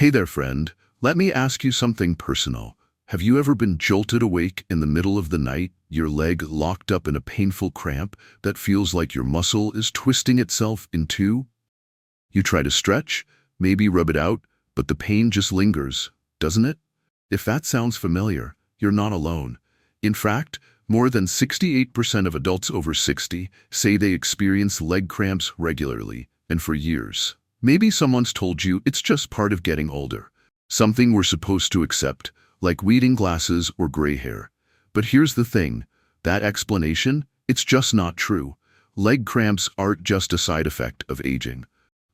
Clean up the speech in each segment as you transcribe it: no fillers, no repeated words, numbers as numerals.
Hey there, friend. Let me ask you something personal. Have you ever been jolted awake in the middle of the night, your leg locked up in a painful cramp that feels like your muscle is twisting itself in two? You try to stretch, maybe rub it out, but the pain just lingers, doesn't it? If that sounds familiar, you're not alone. In fact, more than 68% of adults over 60 say they experience leg cramps regularly and for years. Maybe someone's told you it's just part of getting older, something we're supposed to accept, like reading glasses or gray hair. But here's the thing, that explanation, it's just not true. Leg cramps aren't just a side effect of aging.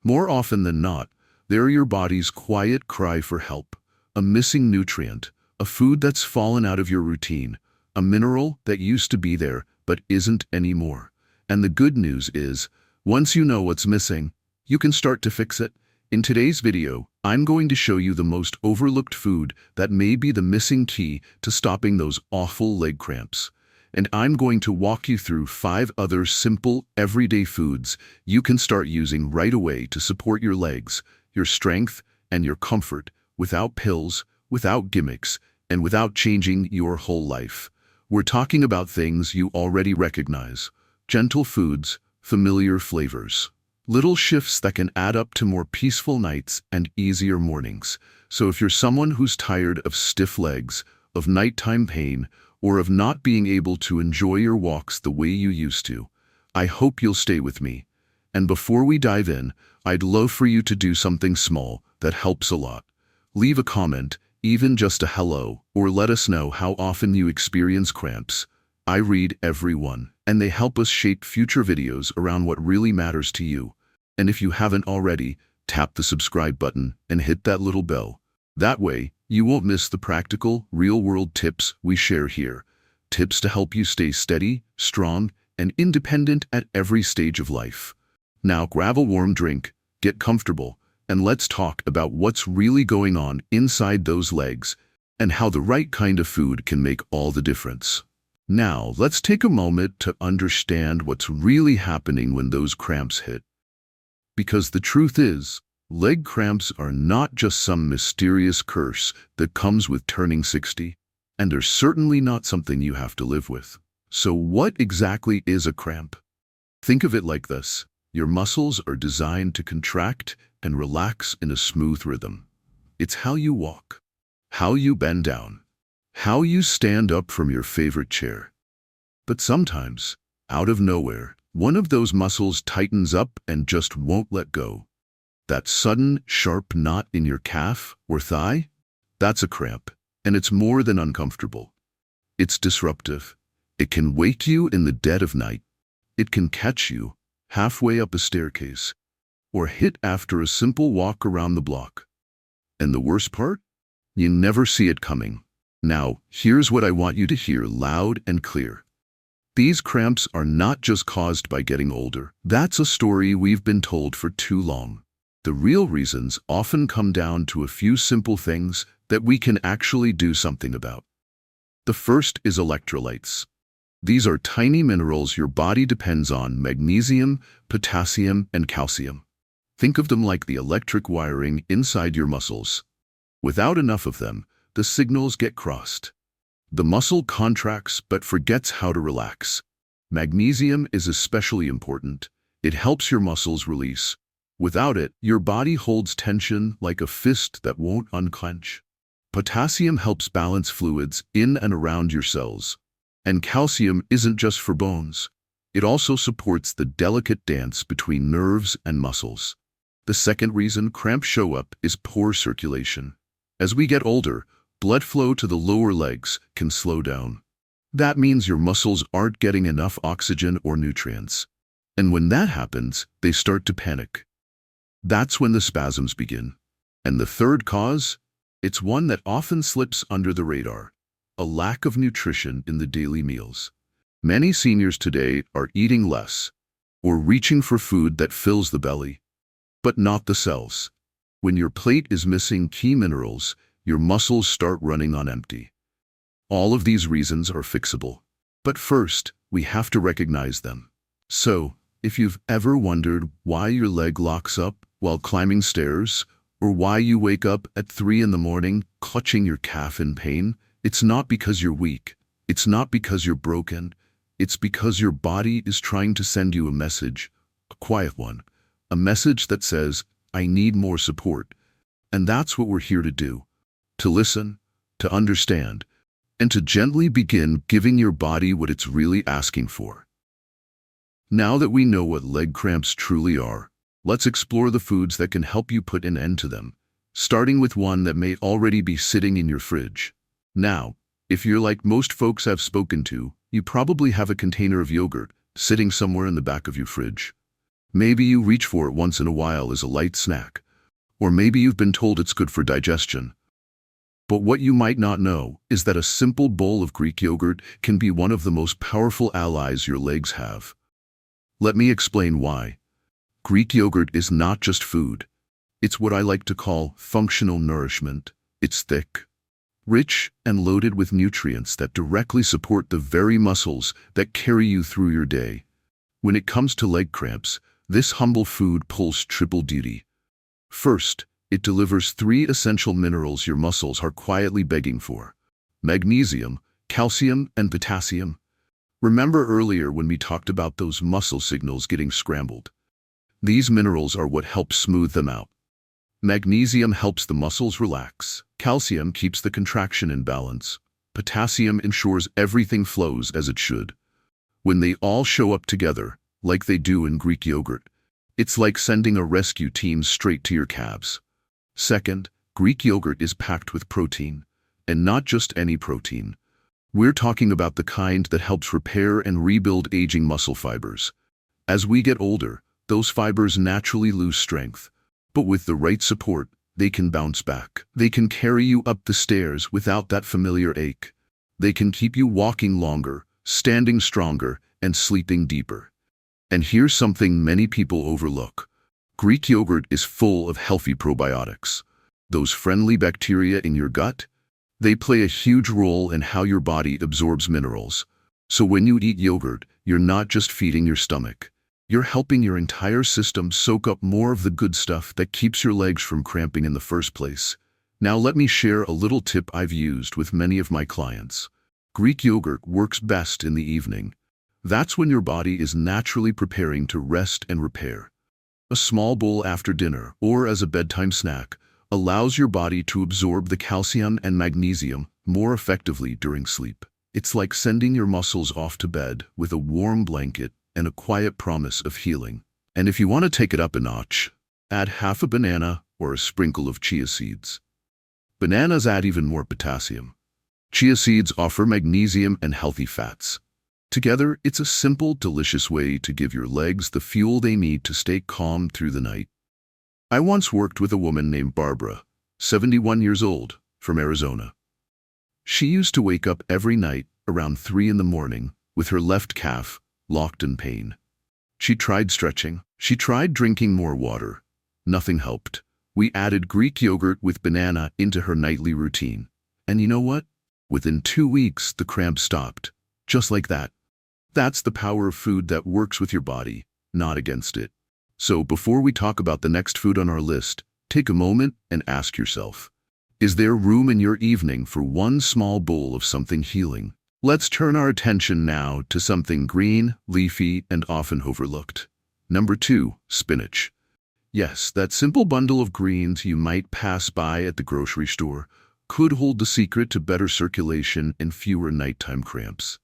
More often than not, they're your body's quiet cry for help, a missing nutrient, a food that's fallen out of your routine, a mineral that used to be there but isn't anymore. And the good news is, once you know what's missing, you can start to fix it. In today's video, I'm going to show you the most overlooked food that may be the missing key to stopping those awful leg cramps. And I'm going to walk you through 5 other simple, everyday foods you can start using right away to support your legs, your strength, and your comfort without pills, without gimmicks, and without changing your whole life. We're talking about things you already recognize: gentle foods, familiar flavors. Little shifts that can add up to more peaceful nights and easier mornings. So if you're someone who's tired of stiff legs, of nighttime pain, or of not being able to enjoy your walks the way you used to, I hope you'll stay with me. And before we dive in, I'd love for you to do something small that helps a lot. Leave a comment, even just a hello, or let us know how often you experience cramps. I read every one, and they help us shape future videos around what really matters to you. And if you haven't already, tap the subscribe button and hit that little bell. That way, you won't miss the practical, real-world tips we share here. Tips to help you stay steady, strong, and independent at every stage of life. Now grab a warm drink, get comfortable, and let's talk about what's really going on inside those legs and how the right kind of food can make all the difference. Now, let's take a moment to understand what's really happening when those cramps hit. Because the truth is, leg cramps are not just some mysterious curse that comes with turning 60, and are certainly not something you have to live with. So what exactly is a cramp? Think of it like this. Your muscles are designed to contract and relax in a smooth rhythm. It's how you walk, how you bend down, how you stand up from your favorite chair. But sometimes, out of nowhere, one of those muscles tightens up and just won't let go. That sudden, sharp knot in your calf or thigh? That's a cramp, and it's more than uncomfortable. It's disruptive. It can wake you in the dead of night. It can catch you halfway up a staircase, or hit after a simple walk around the block. And the worst part? You never see it coming. Now, here's what I want you to hear loud and clear. These cramps are not just caused by getting older. That's a story we've been told for too long. The real reasons often come down to a few simple things that we can actually do something about. The first is electrolytes. These are tiny minerals your body depends on: magnesium, potassium, and calcium. Think of them like the electric wiring inside your muscles. Without enough of them, the signals get crossed. The muscle contracts but forgets how to relax. Magnesium is especially important. It helps your muscles release. Without it, your body holds tension like a fist that won't unclench. Potassium helps balance fluids in and around your cells. And calcium isn't just for bones. It also supports the delicate dance between nerves and muscles. The second reason cramps show up is poor circulation. As we get older, blood flow to the lower legs can slow down. That means your muscles aren't getting enough oxygen or nutrients. And when that happens, they start to panic. That's when the spasms begin. And the third cause? It's one that often slips under the radar: a lack of nutrition in the daily meals. Many seniors today are eating less, or reaching for food that fills the belly, but not the cells. When your plate is missing key minerals, your muscles start running on empty. All of these reasons are fixable. But first, we have to recognize them. So, if you've ever wondered why your leg locks up while climbing stairs, or why you wake up at 3 in the morning clutching your calf in pain, it's not because you're weak. It's not because you're broken. It's because your body is trying to send you a message, a quiet one, a message that says, I need more support. And that's what we're here to do, to listen, to understand, and to gently begin giving your body what it's really asking for. Now that we know what leg cramps truly are, let's explore the foods that can help you put an end to them, starting with one that may already be sitting in your fridge. Now, if you're like most folks I've spoken to, you probably have a container of yogurt sitting somewhere in the back of your fridge. Maybe you reach for it once in a while as a light snack, or maybe you've been told it's good for digestion. But what you might not know is that a simple bowl of Greek yogurt can be one of the most powerful allies your legs have. Let me explain why. Greek yogurt is not just food. It's what I like to call functional nourishment. It's thick, rich, and loaded with nutrients that directly support the very muscles that carry you through your day. When it comes to leg cramps, this humble food pulls triple duty. First, it delivers 3 essential minerals your muscles are quietly begging for: magnesium, calcium, and potassium. Remember earlier when we talked about those muscle signals getting scrambled? These minerals are what help smooth them out. Magnesium helps the muscles relax. Calcium keeps the contraction in balance. Potassium ensures everything flows as it should. When they all show up together, like they do in Greek yogurt, it's like sending a rescue team straight to your calves. Second, Greek yogurt is packed with protein, and not just any protein. We're talking about the kind that helps repair and rebuild aging muscle fibers. As we get older, those fibers naturally lose strength, but with the right support, they can bounce back. They can carry you up the stairs without that familiar ache. They can keep you walking longer, standing stronger, and sleeping deeper. And here's something many people overlook. Greek yogurt is full of healthy probiotics. Those friendly bacteria in your gut, they play a huge role in how your body absorbs minerals. So when you eat yogurt, you're not just feeding your stomach. You're helping your entire system soak up more of the good stuff that keeps your legs from cramping in the first place. Now let me share a little tip I've used with many of my clients. Greek yogurt works best in the evening. That's when your body is naturally preparing to rest and repair. A small bowl after dinner, or as a bedtime snack, allows your body to absorb the calcium and magnesium more effectively during sleep. It's like sending your muscles off to bed with a warm blanket and a quiet promise of healing. And if you want to take it up a notch, add half a banana or a sprinkle of chia seeds. Bananas add even more potassium. Chia seeds offer magnesium and healthy fats. Together, it's a simple, delicious way to give your legs the fuel they need to stay calm through the night. I once worked with a woman named Barbara, 71 years old, from Arizona. She used to wake up every night around 3 in the morning with her left calf locked in pain. She tried stretching. She tried drinking more water. Nothing helped. We added Greek yogurt with banana into her nightly routine. And you know what? Within 2 weeks, the cramp stopped. Just like that. That's the power of food that works with your body, not against it. So before we talk about the next food on our list, take a moment and ask yourself, is there room in your evening for one small bowl of something healing? Let's turn our attention now to something green, leafy, and often overlooked. Number 2, spinach. Yes, that simple bundle of greens you might pass by at the grocery store could hold the secret to better circulation and fewer nighttime cramps.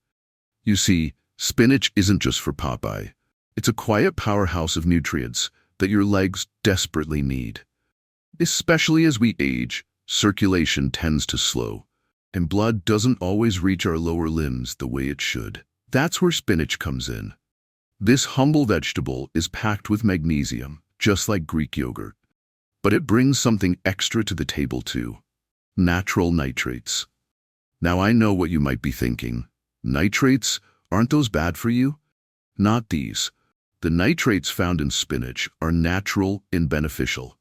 You see, spinach isn't just for Popeye. It's a quiet powerhouse of nutrients that your legs desperately need. Especially as we age, circulation tends to slow, and blood doesn't always reach our lower limbs the way it should. That's where spinach comes in. This humble vegetable is packed with magnesium, just like Greek yogurt. But it brings something extra to the table too: natural nitrates. Now I know what you might be thinking. Nitrates? Aren't those bad for you? Not these. The nitrates found in spinach are natural and beneficial.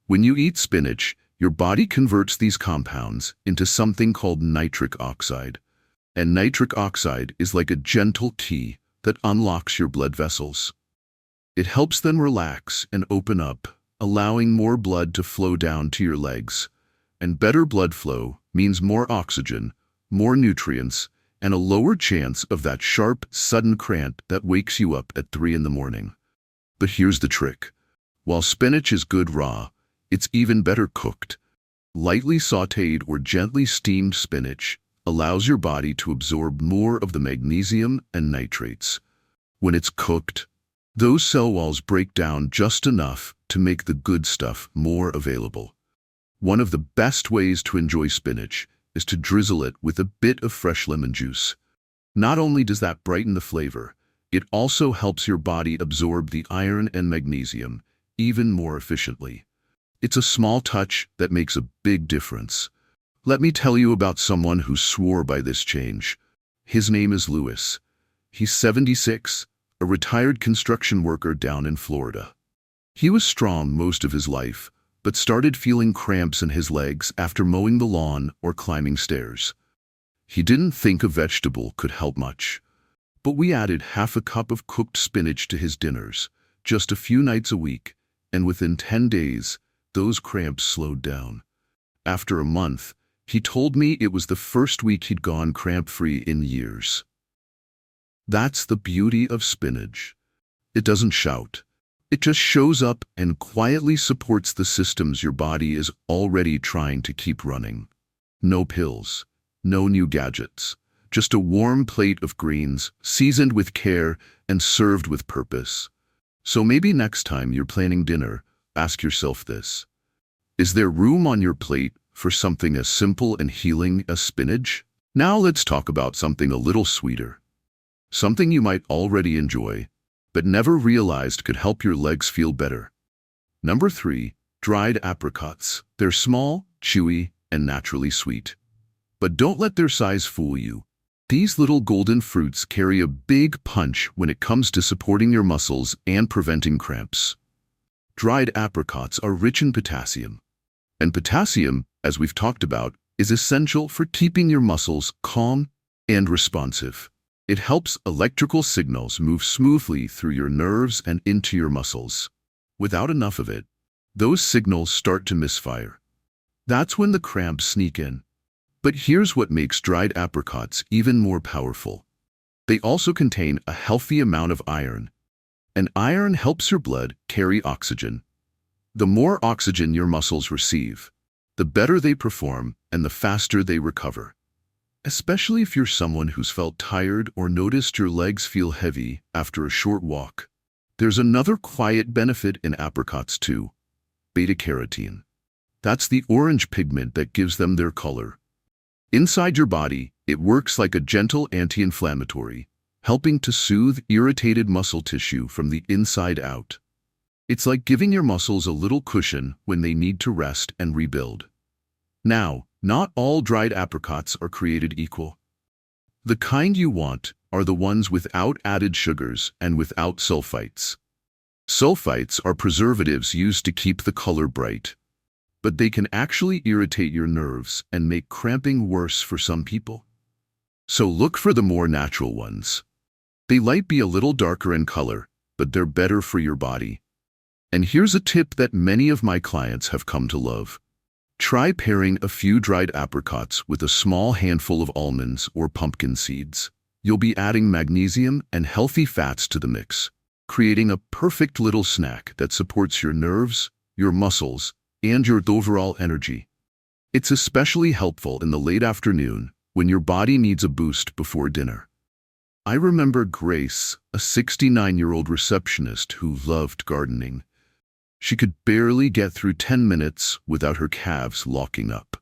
When you eat spinach, your body converts these compounds into something called nitric oxide. And nitric oxide is like a gentle key that unlocks your blood vessels. It helps them relax and open up, allowing more blood to flow down to your legs. And better blood flow means more oxygen, more nutrients, and a lower chance of that sharp, sudden cramp that wakes you up at 3 in the morning. But here's the trick. While spinach is good raw, it's even better cooked. Lightly sautéed or gently steamed spinach allows your body to absorb more of the magnesium and nitrates. When it's cooked, those cell walls break down just enough to make the good stuff more available. One of the best ways to enjoy spinach is to drizzle it with a bit of fresh lemon juice. Not only does that brighten the flavor, it also helps your body absorb the iron and magnesium even more efficiently. It's a small touch that makes a big difference. Let me tell you about someone who swore by this change. His name is Louis. He's 76, a retired construction worker down in Florida. He was strong most of his life, but started feeling cramps in his legs after mowing the lawn or climbing stairs. He didn't think a vegetable could help much. But we added half a cup of cooked spinach to his dinners, just a few nights a week, and within 10 days, those cramps slowed down. After a month, he told me it was the first week he'd gone cramp-free in years. That's the beauty of spinach. It doesn't shout. It just shows up and quietly supports the systems your body is already trying to keep running. No pills, no new gadgets, just a warm plate of greens, seasoned with care and served with purpose. So maybe next time you're planning dinner, ask yourself this. Is there room on your plate for something as simple and healing as spinach? Now let's talk about something a little sweeter. Something you might already enjoy, but never realized could help your legs feel better. Number 3, dried apricots. They're small, chewy, and naturally sweet. But don't let their size fool you. These little golden fruits carry a big punch when it comes to supporting your muscles and preventing cramps. Dried apricots are rich in potassium. And potassium, as we've talked about, is essential for keeping your muscles calm and responsive. It helps electrical signals move smoothly through your nerves and into your muscles. Without enough of it, those signals start to misfire. That's when the cramps sneak in. But here's what makes dried apricots even more powerful. They also contain a healthy amount of iron. And iron helps your blood carry oxygen. The more oxygen your muscles receive, the better they perform and the faster they recover. Especially if you're someone who's felt tired or noticed your legs feel heavy after a short walk. There's another quiet benefit in apricots too: beta-carotene. That's the orange pigment that gives them their color. Inside your body, it works like a gentle anti-inflammatory, helping to soothe irritated muscle tissue from the inside out. It's like giving your muscles a little cushion when they need to rest and rebuild. Now, not all dried apricots are created equal. The kind you want are the ones without added sugars and without sulfites. Sulfites are preservatives used to keep the color bright, but they can actually irritate your nerves and make cramping worse for some people. So look for the more natural ones. They might be a little darker in color, but they're better for your body. And here's a tip that many of my clients have come to love. Try pairing a few dried apricots with a small handful of almonds or pumpkin seeds. You'll be adding magnesium and healthy fats to the mix, creating a perfect little snack that supports your nerves, your muscles, and your overall energy. It's especially helpful in the late afternoon when your body needs a boost before dinner. I remember Grace, a 69-year-old receptionist who loved gardening. She could barely get through 10 minutes without her calves locking up.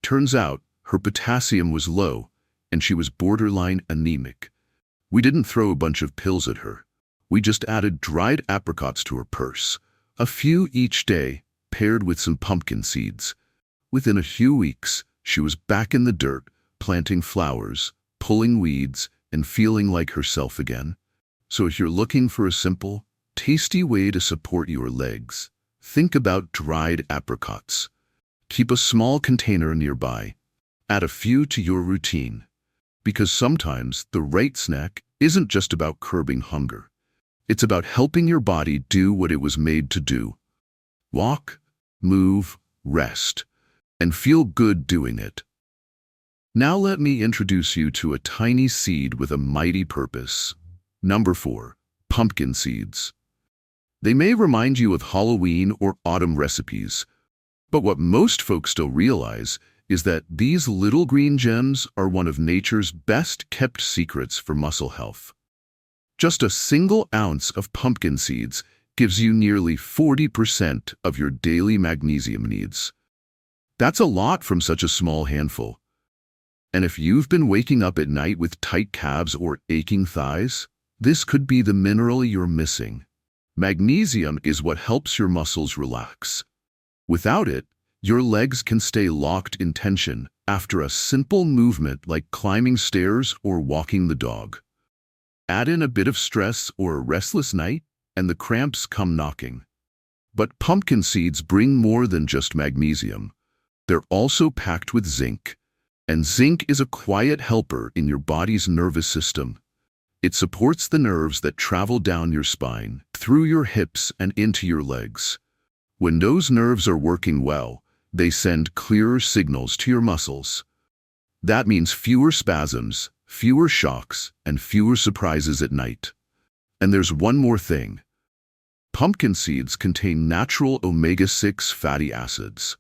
Turns out her potassium was low and she was borderline anemic. We didn't throw a bunch of pills at her. We just added dried apricots to her purse, a few each day, paired with some pumpkin seeds. Within a few weeks, she was back in the dirt, planting flowers, pulling weeds, and feeling like herself again. So if you're looking for a simple, tasty way to support your legs, think about dried apricots. Keep a small container nearby. Add a few to your routine. Because sometimes the right snack isn't just about curbing hunger. It's about helping your body do what it was made to do. Walk, move, rest, and feel good doing it. Now let me introduce you to a tiny seed with a mighty purpose. Number 4. Pumpkin seeds. They may remind you of Halloween or autumn recipes, but what most folks don't realize is that these little green gems are one of nature's best-kept secrets for muscle health. Just a single ounce of pumpkin seeds gives you nearly 40% of your daily magnesium needs. That's a lot from such a small handful. And if you've been waking up at night with tight calves or aching thighs, this could be the mineral you're missing. Magnesium is what helps your muscles relax. Without it, your legs can stay locked in tension after a simple movement like climbing stairs or walking the dog. Add in a bit of stress or a restless night, and the cramps come knocking. But pumpkin seeds bring more than just magnesium. They're also packed with zinc. And zinc is a quiet helper in your body's nervous system. It supports the nerves that travel down your spine, through your hips and into your legs. When those nerves are working well, they send clearer signals to your muscles. That means fewer spasms, fewer shocks, and fewer surprises at night. And there's one more thing. Pumpkin seeds contain natural omega-6 fatty acids.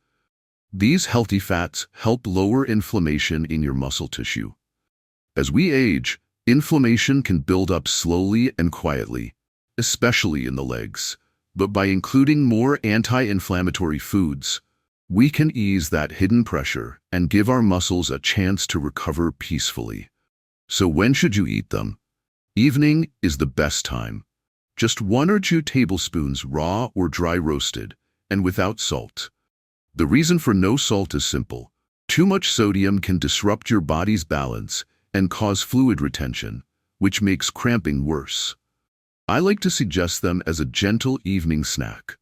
These healthy fats help lower inflammation in your muscle tissue. As we age, inflammation can build up slowly and quietly, especially in the legs. But by including more anti-inflammatory foods, we can ease that hidden pressure and give our muscles a chance to recover peacefully. So when should you eat them? Evening is the best time. Just 1 or 2 tablespoons raw or dry roasted, and without salt. The reason for no salt is simple. Too much sodium can disrupt your body's balance and cause fluid retention, which makes cramping worse. I like to suggest them as a gentle evening snack.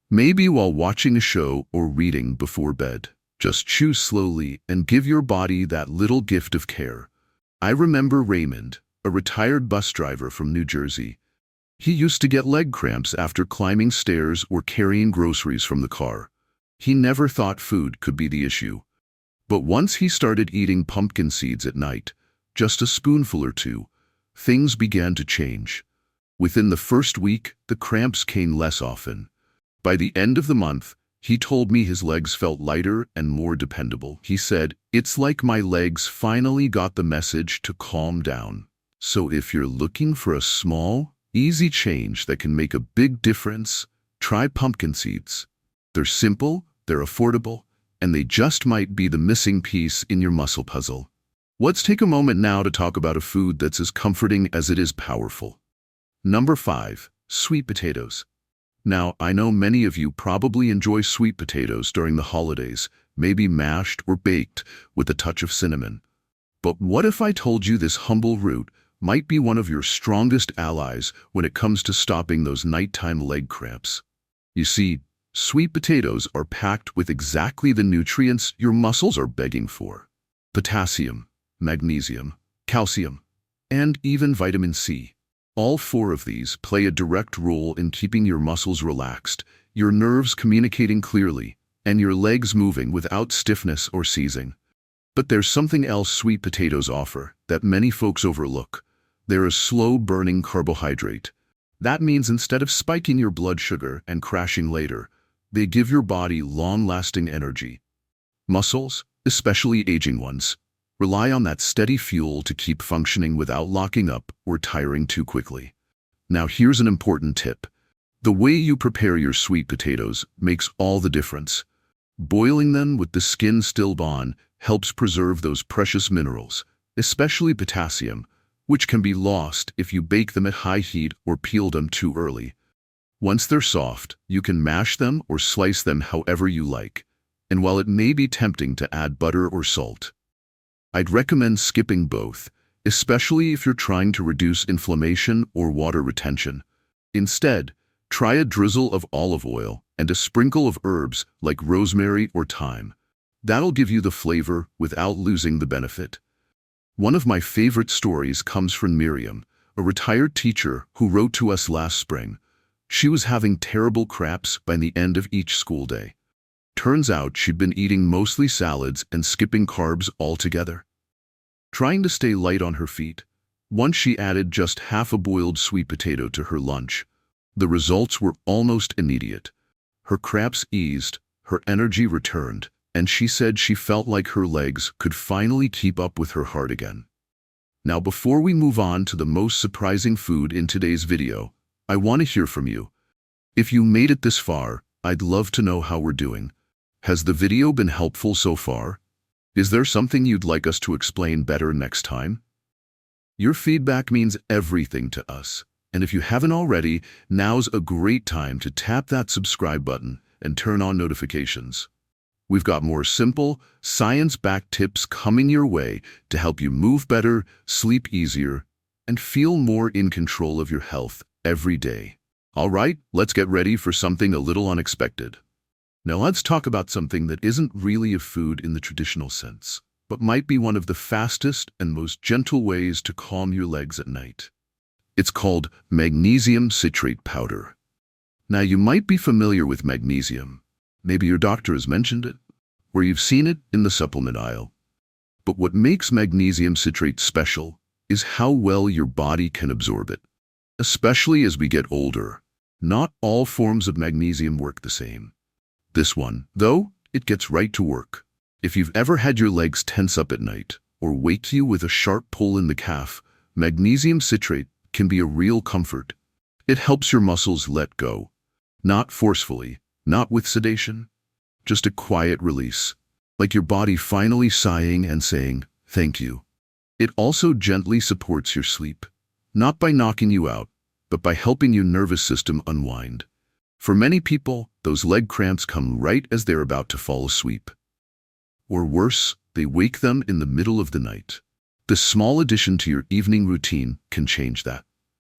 Maybe while watching a show or reading before bed. Just chew slowly and give your body that little gift of care. I remember Raymond, a retired bus driver from New Jersey. He used to get leg cramps after climbing stairs or carrying groceries from the car. He never thought food could be the issue. But once he started eating pumpkin seeds at night, just a spoonful or 2, things began to change. Within the first week, the cramps came less often. By the end of the month, he told me his legs felt lighter and more dependable. He said, "It's like my legs finally got the message to calm down." So if you're looking for a small, easy change that can make a big difference, try pumpkin seeds. They're simple, they're affordable, and they just might be the missing piece in your muscle puzzle. Let's take a moment now to talk about a food that's as comforting as it is powerful. Number 5. Sweet potatoes. Now, I know many of you probably enjoy sweet potatoes during the holidays, maybe mashed or baked with a touch of cinnamon. But what if I told you this humble root might be one of your strongest allies when it comes to stopping those nighttime leg cramps? You see, sweet potatoes are packed with exactly the nutrients your muscles are begging for. Potassium, magnesium, calcium, and even vitamin C. All 4 of these play a direct role in keeping your muscles relaxed, your nerves communicating clearly, and your legs moving without stiffness or seizing. But there's something else sweet potatoes offer that many folks overlook. They're a slow-burning carbohydrate. That means instead of spiking your blood sugar and crashing later, they give your body long-lasting energy. Muscles, especially aging ones, rely on that steady fuel to keep functioning without locking up or tiring too quickly. Now here's an important tip. The way you prepare your sweet potatoes makes all the difference. Boiling them with the skin still on helps preserve those precious minerals, especially potassium, which can be lost if you bake them at high heat or peel them too early. Once they're soft, you can mash them or slice them however you like. And while it may be tempting to add butter or salt, I'd recommend skipping both, especially if you're trying to reduce inflammation or water retention. Instead, try a drizzle of olive oil and a sprinkle of herbs like rosemary or thyme. That'll give you the flavor without losing the benefit. One of my favorite stories comes from Miriam, a retired teacher who wrote to us last spring. She was having terrible cramps by the end of each school day. Turns out she'd been eating mostly salads and skipping carbs altogether. Trying to stay light on her feet, once she added just half a boiled sweet potato to her lunch, the results were almost immediate. Her cramps eased, her energy returned, and she said she felt like her legs could finally keep up with her heart again. Now, before we move on to the most surprising food in today's video, I want to hear from you. If you made it this far, I'd love to know how we're doing. Has the video been helpful so far? Is there something you'd like us to explain better next time? Your feedback means everything to us, and if you haven't already, now's a great time to tap that subscribe button and turn on notifications. We've got more simple, science-backed tips coming your way to help you move better, sleep easier, and feel more in control of your health every day. All right, let's get ready for something a little unexpected. Now let's talk about something that isn't really a food in the traditional sense, but might be one of the fastest and most gentle ways to calm your legs at night. It's called magnesium citrate powder. Now you might be familiar with magnesium. Maybe your doctor has mentioned it, or you've seen it in the supplement aisle. But what makes magnesium citrate special is how well your body can absorb it. Especially as we get older, not all forms of magnesium work the same. This one, though, it gets right to work. If you've ever had your legs tense up at night or wake you with a sharp pull in the calf, magnesium citrate can be a real comfort. It helps your muscles let go. Not forcefully, not with sedation, just a quiet release, like your body finally sighing and saying, "Thank you." It also gently supports your sleep, not by knocking you out, but by helping your nervous system unwind. For many people, those leg cramps come right as they're about to fall asleep. Or worse, they wake them in the middle of the night. This small addition to your evening routine can change that.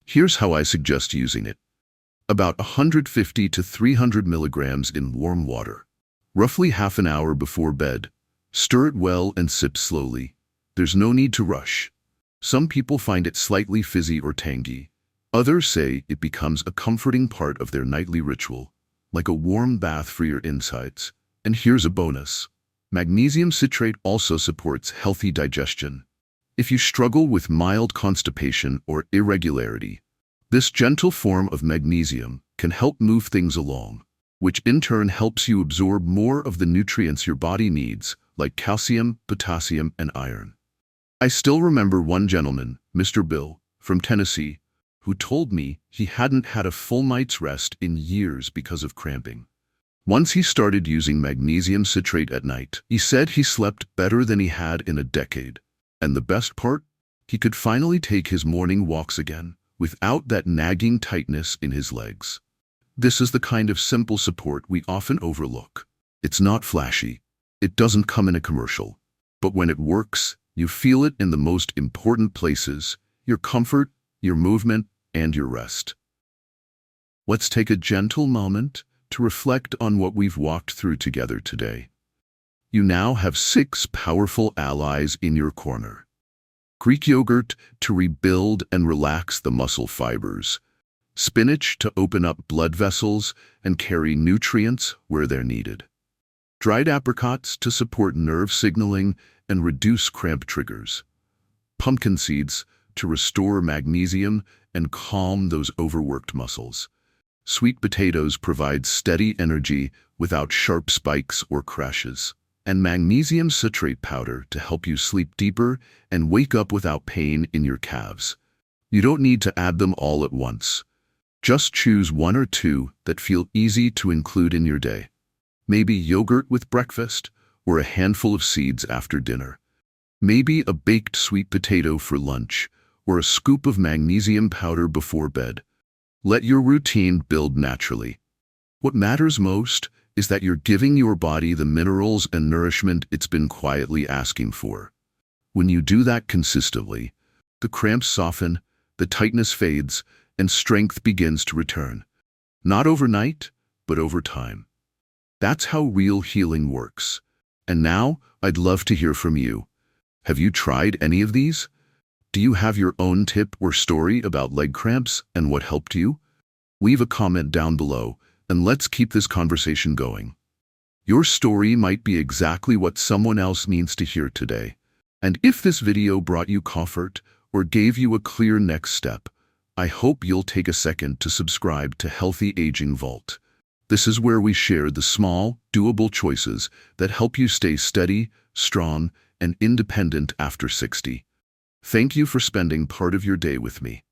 Here's how I suggest using it. About 150 to 300 milligrams in warm water. Roughly half an hour before bed. Stir it well and sip slowly. There's no need to rush. Some people find it slightly fizzy or tangy. Others say it becomes a comforting part of their nightly ritual, like a warm bath for your insides. And here's a bonus. Magnesium citrate also supports healthy digestion. If you struggle with mild constipation or irregularity, this gentle form of magnesium can help move things along, which in turn helps you absorb more of the nutrients your body needs, like calcium, potassium, and iron. I still remember one gentleman, Mr. Bill, from Tennessee, who told me he hadn't had a full night's rest in years because of cramping. Once he started using magnesium citrate at night, he said he slept better than he had in a decade. And the best part? He could finally take his morning walks again, without that nagging tightness in his legs. This is the kind of simple support we often overlook. It's not flashy. It doesn't come in a commercial. But when it works, you feel it in the most important places: your comfort, your movement, and your rest. Let's take a gentle moment to reflect on what we've walked through together today. You now have 6 powerful allies in your corner. Greek yogurt to rebuild and relax the muscle fibers. Spinach to open up blood vessels and carry nutrients where they're needed. Dried apricots to support nerve signaling and reduce cramp triggers. Pumpkin seeds to restore magnesium and calm those overworked muscles. Sweet potatoes provide steady energy without sharp spikes or crashes. And magnesium citrate powder to help you sleep deeper and wake up without pain in your calves. You don't need to add them all at once. Just choose 1 or 2 that feel easy to include in your day. Maybe yogurt with breakfast, or a handful of seeds after dinner. Maybe a baked sweet potato for lunch, or a scoop of magnesium powder before bed. Let your routine build naturally. What matters most is that you're giving your body the minerals and nourishment it's been quietly asking for. When you do that consistently, the cramps soften, the tightness fades, and strength begins to return. Not overnight, but over time. That's how real healing works. And now, I'd love to hear from you. Have you tried any of these? Do you have your own tip or story about leg cramps and what helped you? Leave a comment down below, and let's keep this conversation going. Your story might be exactly what someone else needs to hear today. And if this video brought you comfort or gave you a clear next step, I hope you'll take a second to subscribe to Healthy Aging Vault. This is where we share the small, doable choices that help you stay steady, strong, and independent after 60. Thank you for spending part of your day with me.